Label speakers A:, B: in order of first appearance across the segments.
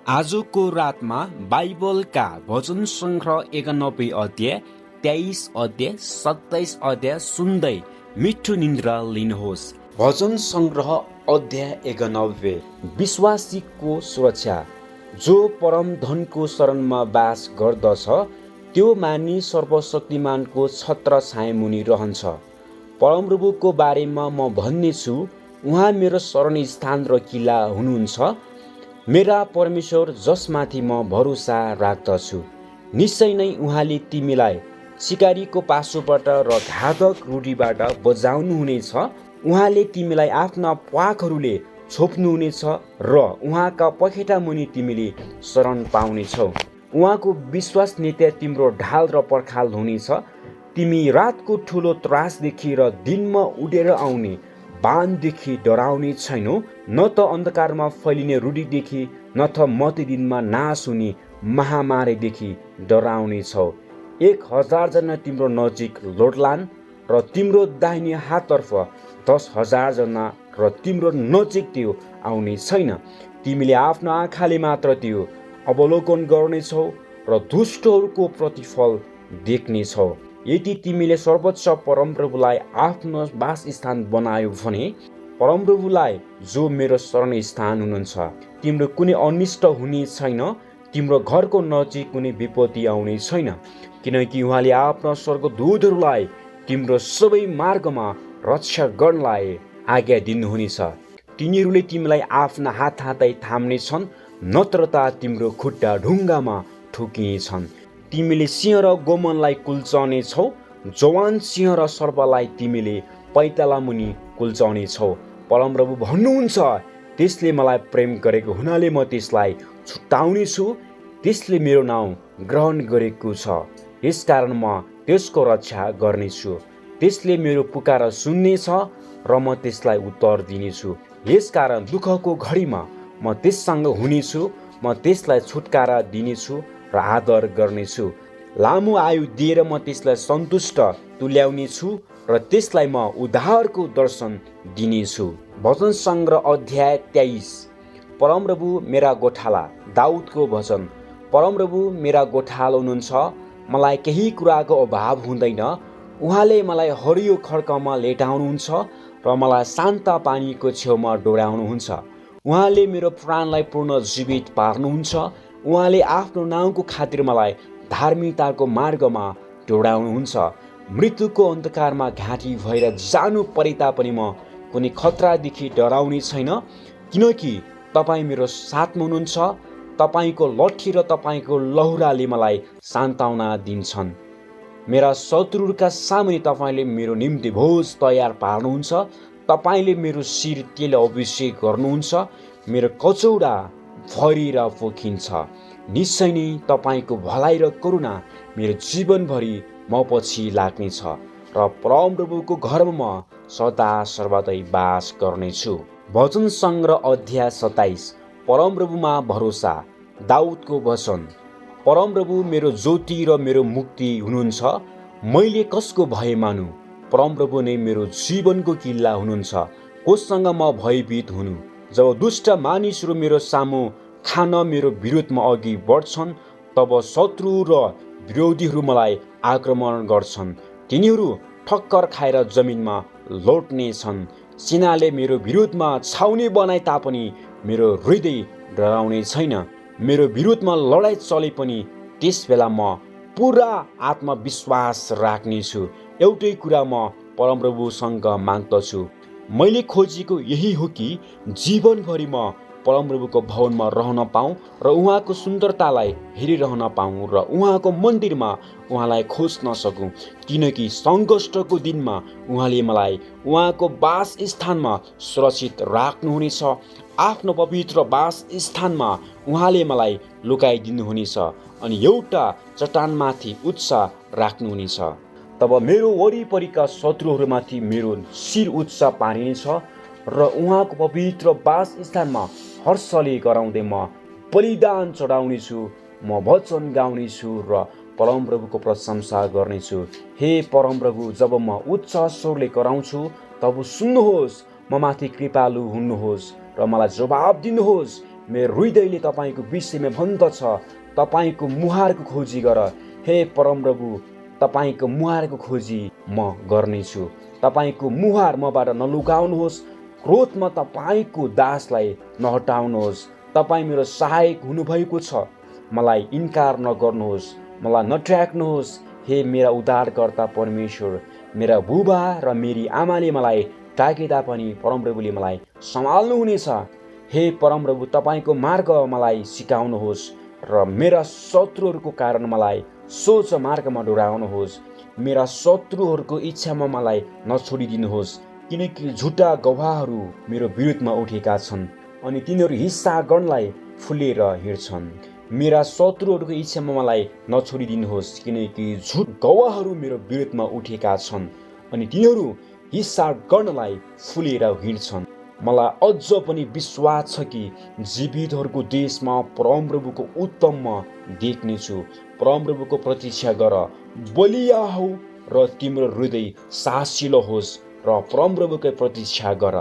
A: आजको रातमा बाइबलका वचन सङ्ग्रह 91 अध्याय 23 अध्याय 27 अध्याय सुन्दै मिठो निन्द्रा लिनुहोस्। वचन सङ्ग्रह अध्याय 91। विश्वासीको सुरक्षा। जो परम धनको शरणमा बास गर्दछ त्यो मानिस सर्वशक्तिमानको छत्र छायामुनि रहन्छ। परमप्रभुको बारेमा म भन्नेछु, उहाँ मेरो शरण स्थान र किल्ला हुनुहुन्छ, मेरा परमेश्वर जसमाथि म भरोसा राख्दछु। निश्चय नै उहाँले तिमीलाई सिकारीको पासोबाट र घातक रुडीबाट बचाउनुहुनेछ। उहाँले तिमीलाई आफ्ना प्वाखहरूले छोप्नुहुनेछ र उहाँका पखेटा मुनि तिमीले शरण पाउनेछौ। उहाँको विश्वसनीयता तिम्रो ढाल र पर्खाल हुनेछ। तिमी रातको ठुलो त्रासदेखि र दिनमा उडेर आउने बाणदेखि डराउने छैनौ, न त अन्धकारमा फैलिने रुडीदेखि, न त मध्यदिनमा नाश हुने महामारीदेखि डराउने छौ। 1000 जना तिम्रो नजिक लौट्लान् र तिम्रो दाहिने हाततर्फ 10,000 जना र तिम्रो नजिक त्यो आउने छैन। तिमीले आफ्नो आँखाले मात्र त्यो अवलोकन गर्नेछौ र दुष्टहरूको प्रतिफल देख्नेछौ। यदि तिमीले सर्वोच्च परमप्रभुलाई आफ्नो वासस्थान बनायो भने, परमप्रभुलाई जो मेरो शरण स्थान हुनुहुन्छ, तिम्रो कुनै अनिष्ट हुने छैन, तिम्रो घरको नजिक कुनै विपत्ति आउने छैन, किनकि उहाँले आफ्ना स्वर्गदूतहरूलाई तिम्रो सबै मार्गमा रक्षा गर्नलाई आज्ञा दिनुहुनेछ। तिनीहरूले तिमीलाई आफ्ना हातै थाम्नेछन्, नत्र त तिम्रो खुट्टा ढुङ्गामा ठोकिनेछन्। तिमीले सिंह र गोमनलाई कुल्चाउनेछौ, जवान सिंह र सर्पलाई तिमीले पैताला मुनि कुल्चाउनेछौ। परमप्रभु भन्नुहुन्छ, त्यसले मलाई प्रेम गरेको हुनाले म त्यसलाई छुटाउनेछु। त्यसले मेरो नाउँ ग्रहण गरेको छ, यसकारण म त्यसको रक्षा गर्नेछु। त्यसले मेरो पुकार सुन्नेछ र म त्यसलाई उत्तर दिनेछु। यसकारण दुःखको घडीमा म त्यससँग हुनेछु, म त्यसलाई छुटकारा दिनेछु र आदर गर्नेछु। लामो आयु दिएर म त्यसलाई सन्तुष्ट तुल्याउनेछु र त्यसलाई म उद्धारको दर्शन दिनेछु। वचन सङ्ग्रह अध्याय 23। परमप्रभु मेरा गोठाला। दाउदको वचन। परमप्रभु मेरा गोठाला हुनुहुन्छ, मलाई केही कुराको अभाव हुँदैन। उहाँले मलाई हरियो खड्कामा लेटाउनुहुन्छ र मलाई शान्त पानीको छेउमा डोराउनुहुन्छ। उहाँले मेरो प्राणलाई पूर्ण जीवित पार्नुहुन्छ। उहाँले आफ्नो नाउँको खातिर मलाई धार्मिकताको मार्गमा डोराउनुहुन्छ। मृत्युको अन्धकारमा घाँटी भएर जानु परे तापनि म कुनै खतरादेखि डराउने छैन, किनकि तपाईँ मेरो साथमा हुनुहुन्छ। तपाईँको लट्ठी र तपाईँको लहुराले मलाई सान्त्वना दिन्छन्। मेरा शत्रुहरूका सामुन्ने तपाईँले मेरो निम्ति भोज तयार पार्नुहुन्छ। तपाईँले मेरो शिर तेलले अभिषेक गर्नुहुन्छ, मेरो कचौरा भरिएर पोखिन्छ। निश्चय नै तपाईँको भलाइ र करुणा मेरो जीवनभरि म पछि लाग्नेछ र परमप्रभुको घरमा म सदा सर्वदै बास गर्नेछु। वचन सङ्ग्रह अध्याय 27। परमप्रभुमा भरोसा। दाउदको वचन। परमप्रभु मेरो ज्योति र मेरो मुक्ति हुनुहुन्छ, मैले कसको भय मानु? परमप्रभु नै मेरो जीवनको किल्ला हुनुहुन्छ, कोसँग म भयभीत हुनु? जब दुष्ट मानिसहरू मेरो सामु खान मेरो विरोधमा अघि बढ्छन्, तब शत्रु र विरोधीहरू मलाई आक्रमण गर्छन्। तिनीहरू ठक्कर खाएर जमिनमा लौट्ने छन्। सेनाले मेरो विरुद्धमा छाउनी बनाए तापनि मेरो हृदय डराउने छैन। मेरो विरुद्धमा लडाइँ चले पनि त्यस बेला म पुरा आत्मविश्वास राख्नेछु। एउटै कुरा म परमप्रभुसँग माग्दछु, मैले खोजेको यही हो कि जीवनभरि म परमप्रभुको भवनमा रहन पाऊँ र उहाँको सुन्दरतालाई हेरिरहन पाऊँ र उहाँको मन्दिरमा उहाँलाई खोज्न सकूँ, किनकि सङ्कष्टको दिनमा उहाँले मलाई उहाँको वासस्थानमा सुरक्षित राख्नुहुनेछ। आफ्नो पवित्र वासस्थानमा उहाँले मलाई लुकाइदिनुहुनेछ अनि एउटा चट्टानमाथि उच्च राख्नुहुनेछ। तब मेरो वरिपरिका शत्रुहरूमाथि मेरो शिर उच्च पारिनेछ र उहाँको पवित्र वासस्थानमा हर्षले गराउँदै म बलिदान चढाउनेछु, म वचन गाउनेछु र परमप्रभुको प्रशंसा गर्नेछु। हे परमप्रभु, जब म उच्च स्वरले कराउँछु तब सुन्नुहोस्, म माथि कृपालु हुनुहोस् र मलाई जवाब दिनुहोस्। मेरो हृदयले तपाईँको विषयमा भन्दछ, तपाईँको मुहारको खोजी गर। हे परमप्रभु, तपाईँको मुहारको खोजी म गर्नेछु। तपाईँको मुहार मबाट नलुकाउनुहोस्। क्रोधमा तपाईँको दासलाई नहटाउनुहोस्। तपाईँ मेरो सहायक हुनुभएको छ। मलाई इन्कार नगर्नुहोस्, मलाई नट्याक्नुहोस्। हे मेरा उद्धारकर्ता परमेश्वर, मेरा बुबा र मेरी आमाले मलाई ताके तापनि परमप्रभुले मलाई सम्हाल्नुहुनेछ। हे परमप्रभु, तपाईँको मार्ग मलाई सिकाउनुहोस् र मेरा शत्रुहरूको कारण मलाई सोच मार्गमा डोराउनुहोस्। मेरा शत्रुहरूको इच्छामा मलाई नछोडिदिनुहोस्, किनकि झुटा गवाहहरू मेरो विरुद्धमा उठेका छन् अनि तिनीहरू हिस्सा गर्नलाई फुलेर हिँड्छन्। मेरा शत्रुहरूको इच्छामा मलाई नछोडिदिनुहोस्, किनकि झुट गवाहहरू मेरो विरुद्धमा उठेका छन् अनि तिनीहरू हिस्सा गर्नलाई फुलेर हिँड्छन्। मलाई अझ पनि विश्वास छ कि जीवितहरूको देशमा परमप्रभुको उत्तम म देख्नेछु। परमप्रभुको प्रतीक्षा गर, बलिया हौ र तिम्रो हृदय साहसिलो होस् र परमप्रभुकै प्रतीक्षा गर।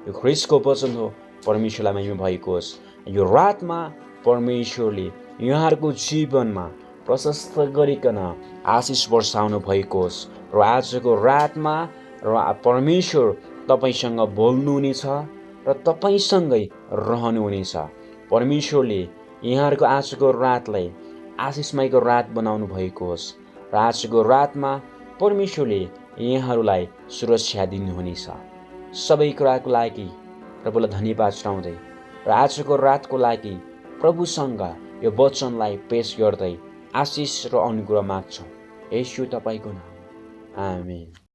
A: यो ख्रीष्टको वचन हो। परमेश्वरलाई महिमा भएको होस्। यो रातमा परमेश्वरले यहाँहरूको जीवनमा प्रशस्त गरिकन आशिष वर्षाउनु भएको होस् र आजको रातमा र परमेश्वर तपाईसँग बोल्नुहुनेछ र तपाईँसँगै रहनुहुनेछ। परमेश्वरले यहाँहरूको आजको रातलाई आशिषमयको रात बनाउनु भएको होस् र आजको रातमा परमेश्वरले यहाँहरूलाई सुरक्षा दिनुहुनेछ। सबै कुराको लागि प्रभुलाई धन्यवाद चढाउँदै र आजको रातको लागि प्रभुसँग यो वचनलाई पेश गर्दै आशिष र अनुग्रह माग्छौँ। येशू तपाईँको नाम, आमेन।